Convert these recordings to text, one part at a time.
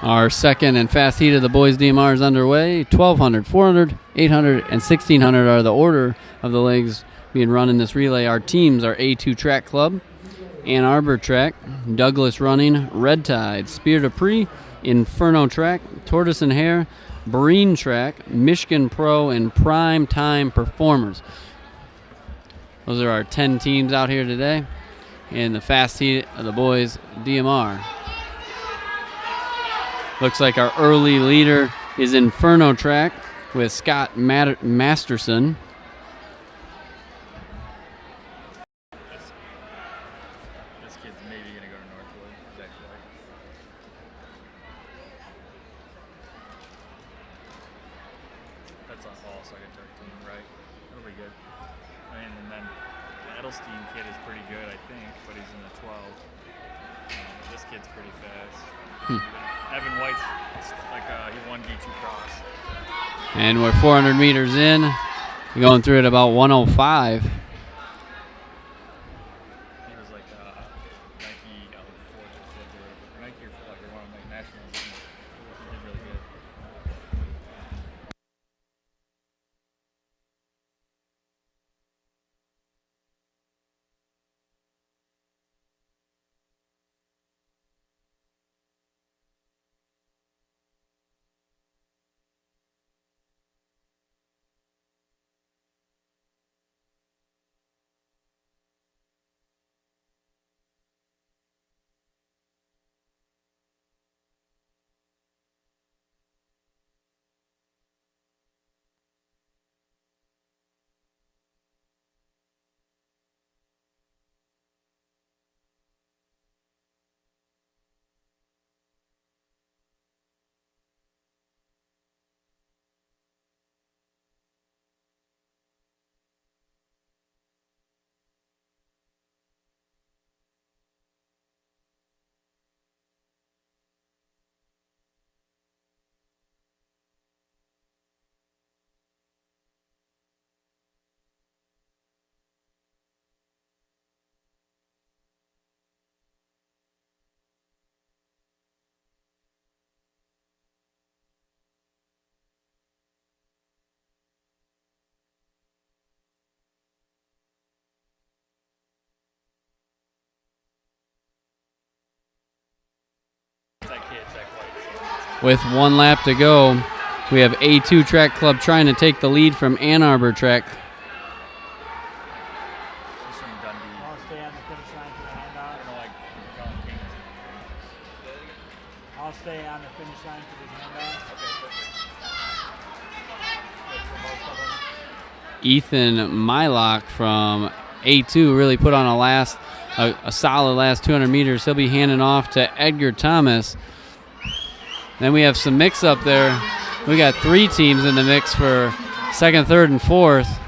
Our second and fast heat of the boys DMR is underway. 1200, 400, 800, and 1600 are the order of the legs being run in this relay. Our teams are A2 Track Club, Ann Arbor Track, Douglas Running, Red Tide, Spirit of Pre, Inferno Track, Tortoise and Hare, Breen Track, Michigan Pro, and Prime Time Performers. Those are our 10 teams out here today in the fast heat of the boys DMR. Looks like our early leader is Inferno Track with Scott Masterson. This kid's maybe going to go to Northwood. Is that correct? That's on all second 13, right? That'll be good. And then the Edelstein kid is pretty good, I think, but he's in the 12. This kid's pretty fast. Evan White's like he won D2 cross. And we're 400 meters in. We're going through at about 105. He was like Nike Nike or one of the nationals. He did really good. With 1 lap to go, we have A2 Track Club trying to take the lead from Ann Arbor Track. I'll stay on the finish line for the handoff. I'll stay on the finish line for the handoff. Ethan Mylock from A2 really put on a solid last 200 meters. He'll be handing off to Edgar Thomas. Then we have some mix up there. We got 3 teams in the mix for second, third, and fourth.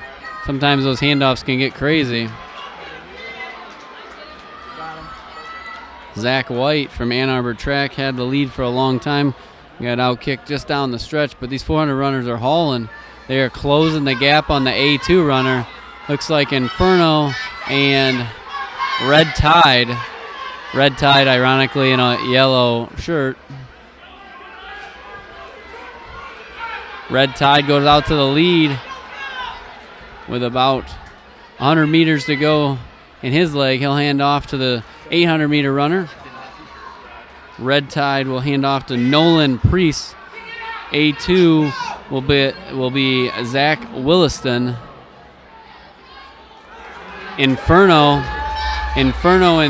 Sometimes those handoffs can get crazy. Zach White from Ann Arbor Track had the lead for a long time. Got outkicked just down the stretch, but these 400 runners are hauling. They are closing the gap on the A2 runner. Looks like Inferno and Red Tide. Red Tide, ironically, in a yellow shirt. Red Tide goes out to the lead with about 100 meters to go in his leg. He'll hand off to the 800-meter runner. Red Tide will hand off to Nolan Priest. A2 will be Zach Williston. Inferno in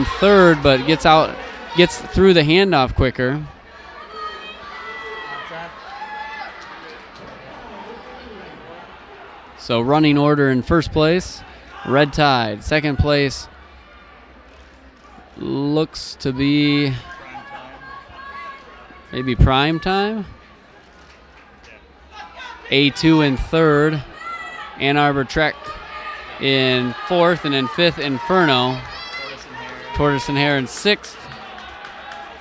third, but gets through the handoff quicker. So running order in first place, Red Tide. Second place looks to be maybe Prime Time. A2 in third, Ann Arbor Track in fourth, and in fifth, Inferno. Tortoise and Hare in sixth.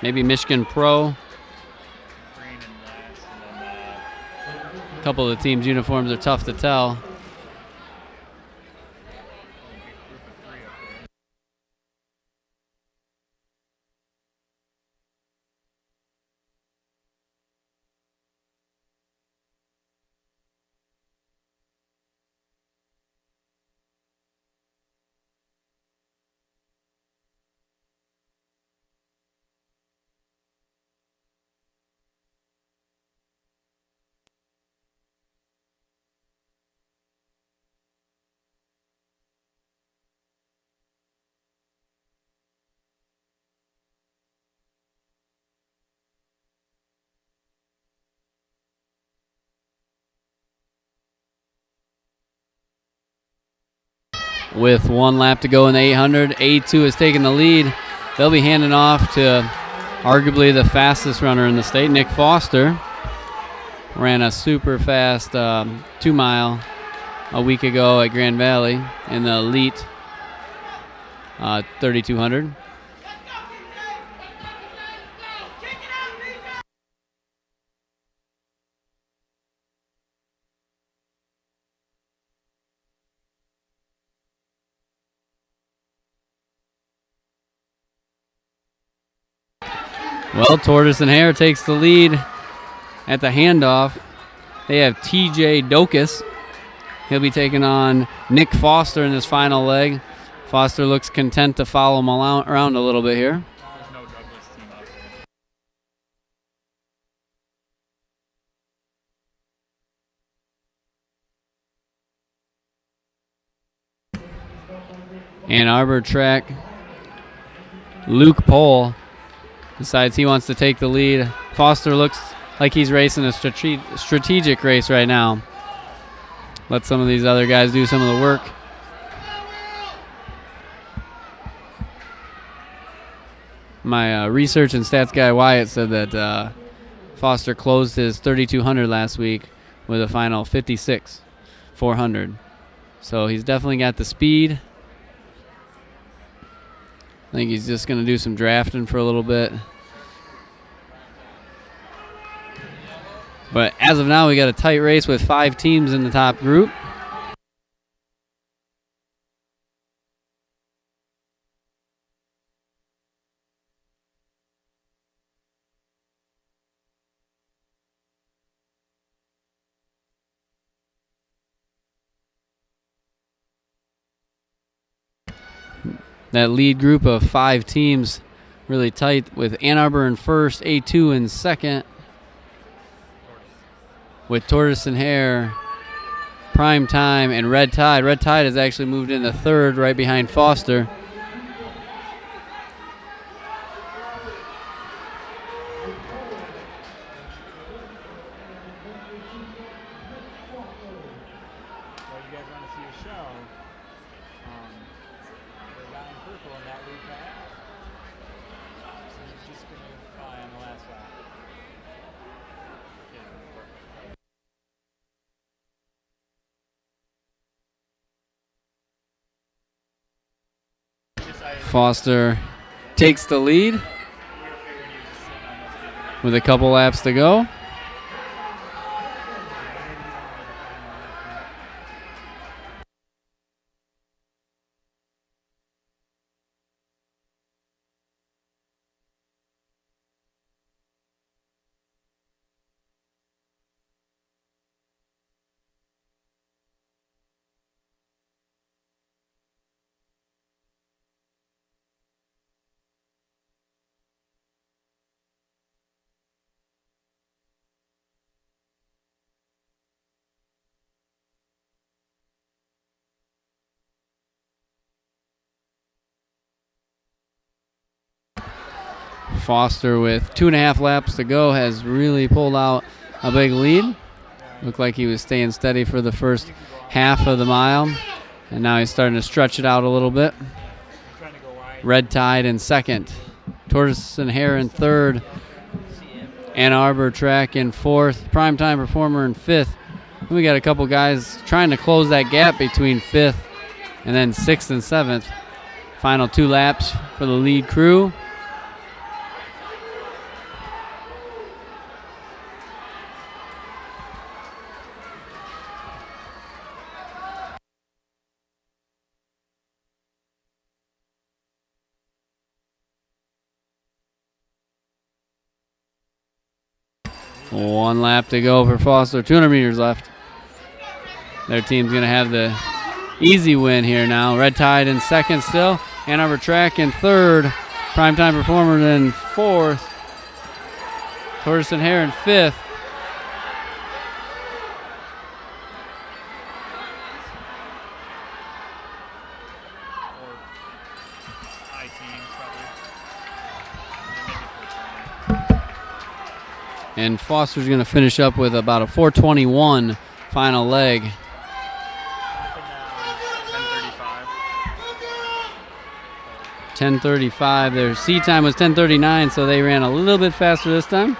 Maybe Michigan Pro. A couple of the teams' uniforms are tough to tell. With 1 lap to go in the 800, A2 has taken the lead. They'll be handing off to arguably the fastest runner in the state, Nick Foster. Ran a super fast 2 mile a week ago at Grand Valley in the elite 3200. Well, Tortoise and Hare takes the lead at the handoff. They have TJ Dokus. He'll be taking on Nick Foster in this final leg. Foster looks content to follow him around a little bit here. There's no Douglas team out there. Ann Arbor track. Luke Pohl decides he wants to take the lead. Foster looks like he's racing a strategic race right now. Let some of these other guys do some of the work. My research and stats guy Wyatt said that Foster closed his 3200 last week with a final 56,400. So he's definitely got the speed. I think he's just going to do some drafting for a little bit. But as of now, we got a tight race with 5 teams in the top group. That lead group of 5 teams really tight with Ann Arbor in first, A2 in second, with Tortoise and Hare, Prime Time, and Red Tide. Red Tide has actually moved into third right behind Foster. Foster takes the lead with a couple laps to go. Foster with 2.5 laps to go has really pulled out a big lead. Looked like he was staying steady for the first half of the mile, and now he's starting to stretch it out a little bit. Red Tide in second, Tortoise and Hare in third, Ann Arbor track in fourth, Primetime Performer in fifth. We got a couple guys trying to close that gap between fifth and then sixth and seventh. Final 2 laps for the lead crew. One lap to go for Foster. 200 meters left. Their team's going to have the easy win here now. Red Tide in second still. Ann Arbor track in third. Primetime Performer in fourth. Tortoise and Hare in fifth. And Foster's going to finish up with about a 4:21 final leg. 10:35. 10:35. Their seat time was 10:39, so they ran a little bit faster this time.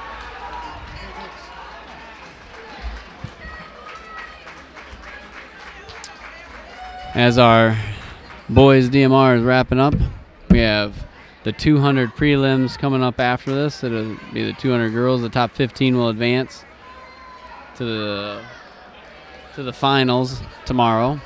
As our boys DMR is wrapping up, we have the 200 prelims coming up after this. It'll be the 200 girls. The top 15 will advance to the finals tomorrow.